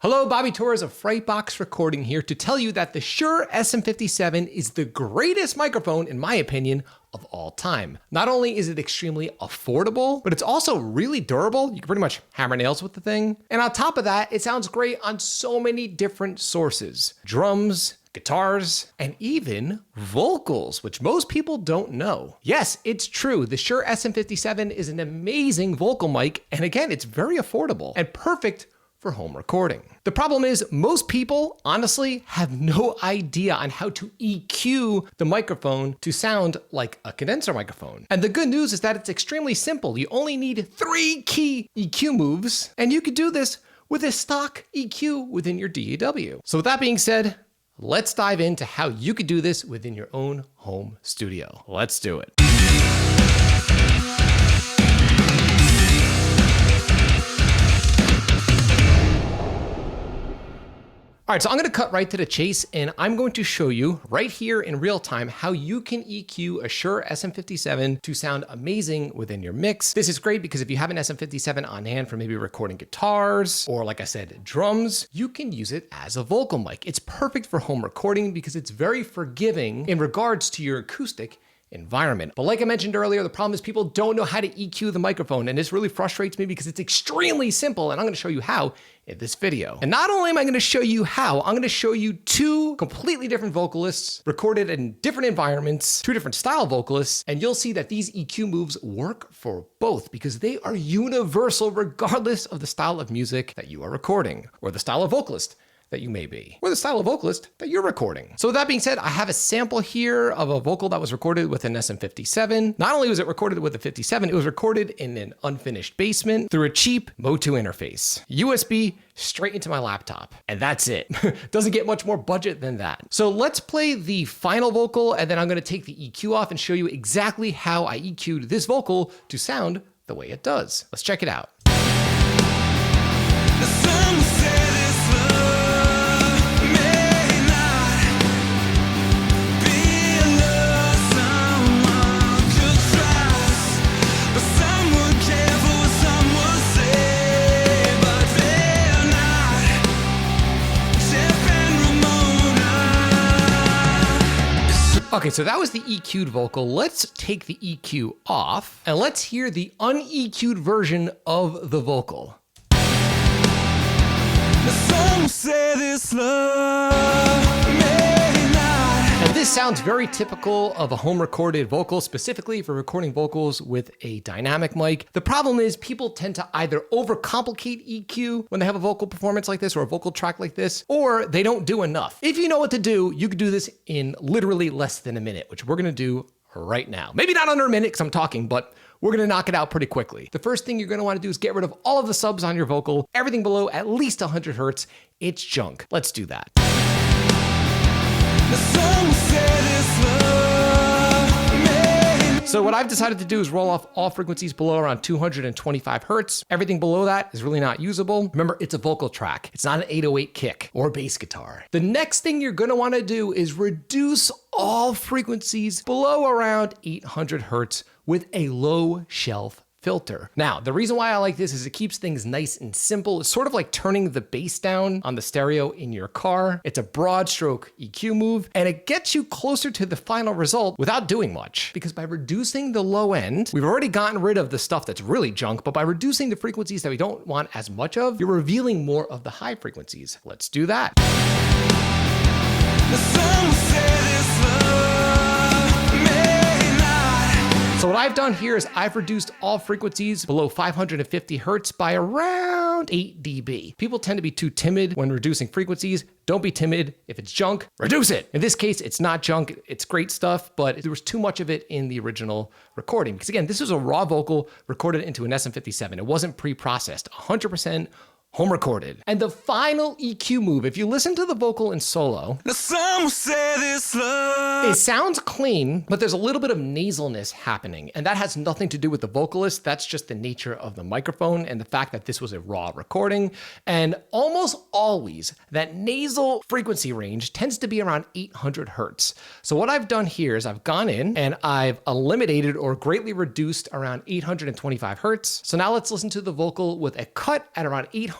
Hello, Bobby Torres of Frightbox Recording here to tell you that the Shure SM57 is the greatest microphone, in my opinion, of all time. Not only is it extremely affordable, but it's also really durable. You can pretty much hammer nails with the thing. And on top of that, it sounds great on so many different sources. Drums, guitars, and even vocals, which most people don't know. Yes, it's true. The Shure SM57 is an amazing vocal mic. And again, it's very affordable and perfect for home recording. The problem is most people honestly have no idea on how to EQ the microphone to sound like a condenser microphone. And the good news is that it's extremely simple. You only need 3 key EQ moves, and you could do this with a stock EQ within your DAW. So with that being said, let's dive into how you could do this within your own home studio. Let's do it. All right, so I'm gonna cut right to the chase and I'm going to show you right here in real time how you can EQ a Shure SM57 to sound amazing within your mix. This is great because if you have an SM57 on hand for maybe recording guitars or, like I said, drums, you can use it as a vocal mic. It's perfect for home recording because it's very forgiving in regards to your acoustic environment. But like I mentioned earlier, the problem is people don't know how to EQ the microphone, and this really frustrates me because it's extremely simple, and I'm gonna show you how in this video. And not only am I gonna show you how, I'm gonna show you 2 completely different vocalists recorded in different environments, 2 different style vocalists, and you'll see that these EQ moves work for both because they are universal regardless of the style of music that you are recording or the style of vocalist that you may be, or the style of vocalist that you're recording. So with that being said, I have a sample here of a vocal that was recorded with an SM57. Not only was it recorded with a 57, it was recorded in an unfinished basement through a cheap Mo2 interface. USB straight into my laptop. And that's it. Doesn't get much more budget than that. So let's play the final vocal, and then I'm gonna take the EQ off and show you exactly how I EQ'd this vocal to sound the way it does. Let's check it out. Okay, so that was the EQ'd vocal. Let's take the EQ off and let's hear the un-EQ'd version of the vocal. Some say this love may not. And this sounds very typical of a home recorded vocal, specifically for recording vocals with a dynamic mic. The problem is people tend to either overcomplicate EQ when they have a vocal performance like this or a vocal track like this, or they don't do enough. If you know what to do, you can do this in literally less than a minute, which we're gonna do right now. Maybe not under a minute because I'm talking, but we're gonna knock it out pretty quickly. The first thing you're gonna wanna do is get rid of all of the subs on your vocal. Everything below at least 100 Hertz, it's junk. Let's do that. So what I've decided to do is roll off all frequencies below around 225 Hertz. Everything below that is really not usable. Remember, it's a vocal track. It's not an 808 kick or bass guitar. The next thing you're gonna wanna do is reduce all frequencies below around 800 Hertz with a low shelf filter. Now, the reason why I like this is it keeps things nice and simple. It's sort of like turning the bass down on the stereo in your car. It's a broad stroke EQ move, and it gets you closer to the final result without doing much. Because by reducing the low end, we've already gotten rid of the stuff that's really junk, but by reducing the frequencies that we don't want as much of, you're revealing more of the high frequencies. Let's do that. So what I've done here is I've reduced all frequencies below 550 Hertz by around 8 dB. People tend to be too timid when reducing frequencies. Don't be timid. If it's junk, reduce it. In this case, it's not junk. It's great stuff, but there was too much of it in the original recording. Because again, this was a raw vocal recorded into an SM57. It wasn't pre-processed, 100% home recorded. And the final EQ move, if you listen to the vocal in solo, it sounds clean, but there's a little bit of nasalness happening. And that has nothing to do with the vocalist. That's just the nature of the microphone and the fact that this was a raw recording. And almost always that nasal frequency range tends to be around 800 Hertz. So what I've done here is I've gone in and I've eliminated or greatly reduced around 825 Hertz. So now let's listen to the vocal with a cut at around 800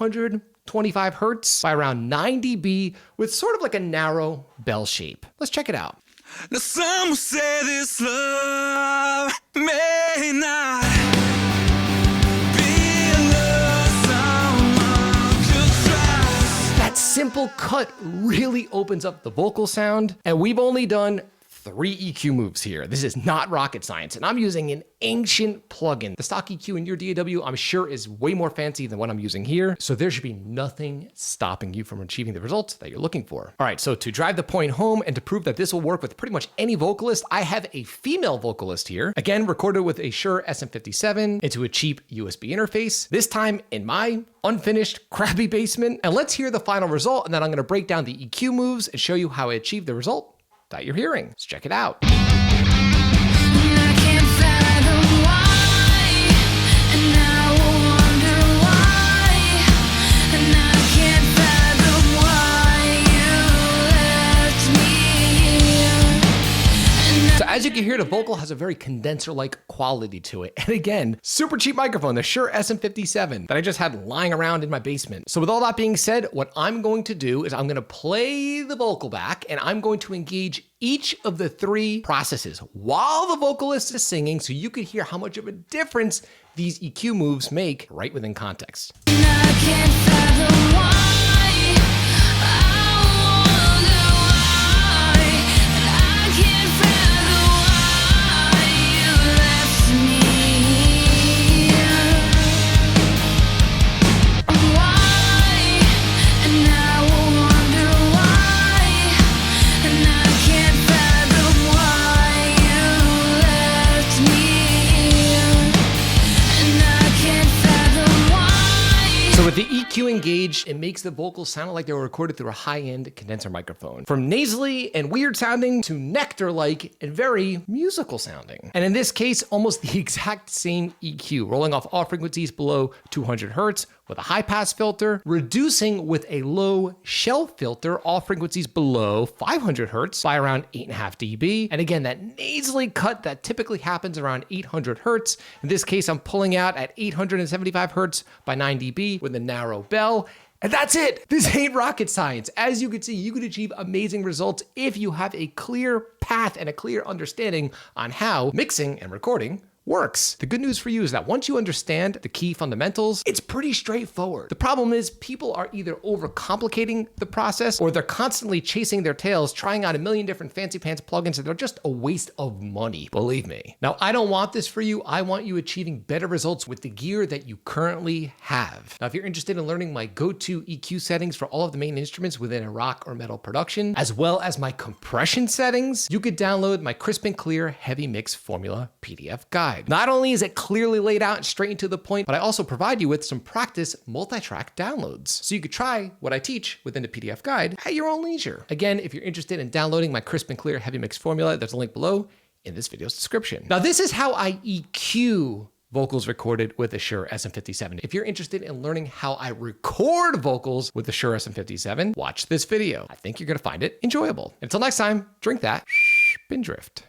25 hertz by around 9 dB with sort of like a narrow bell shape. Let's check it out. Now some will say this love may not be a love someone could trust. That simple cut really opens up the vocal sound, and we've only done 3 EQ moves here. This is not rocket science, and I'm using an ancient plugin. The stock EQ in your DAW, I'm sure, is way more fancy than what I'm using here, so there should be nothing stopping you from achieving the results that you're looking for. All right, so to drive the point home and to prove that this will work with pretty much any vocalist, I have a female vocalist here, again, recorded with a Shure SM57 into a cheap USB interface, this time in my unfinished, crappy basement. And let's hear the final result, and then I'm gonna break down the EQ moves and show you how I achieved the result that you're hearing. Let's check it out. So as you can hear, the vocal has a very condenser-like quality to it. And again, super cheap microphone, the Shure SM57 that I just had lying around in my basement. So with all that being said, what I'm going to do is I'm gonna play the vocal back and I'm going to engage each of the 3 processes while the vocalist is singing so you can hear how much of a difference these EQ moves make right within context. So with the EQ engaged, it makes the vocals sound like they were recorded through a high-end condenser microphone. From nasally and weird sounding to nectar-like and very musical sounding. And in this case, almost the exact same EQ, rolling off all frequencies below 200 hertz with a high-pass filter, reducing with a low shelf filter all frequencies below 500 hertz by around 8.5 dB. And again, that nasally cut that typically happens around 800 hertz. In this case, I'm pulling out at 875 hertz by 9 dB with a narrow bell. And that's it. This ain't rocket science. As you can see, you can achieve amazing results if you have a clear path and a clear understanding on how mixing and recording works. The good news for you is that once you understand the key fundamentals, it's pretty straightforward. The problem is people are either overcomplicating the process or they're constantly chasing their tails, trying out a million different fancy pants plugins that are just a waste of money, believe me. Now, I don't want this for you. I want you achieving better results with the gear that you currently have. Now, if you're interested in learning my go-to EQ settings for all of the main instruments within a rock or metal production, as well as my compression settings, you could download my Crisp and Clear Heavy Mix Formula PDF guide. Not only is it clearly laid out and straight and to the point, but I also provide you with some practice multi-track downloads. So you could try what I teach within the PDF guide at your own leisure. Again, if you're interested in downloading my Crisp and Clear Heavy Mix Formula, there's a link below in this video's description. Now, this is how I EQ vocals recorded with the Shure SM57. If you're interested in learning how I record vocals with the Shure SM57, watch this video. I think you're gonna find it enjoyable. Until next time, drink that, Spindrift.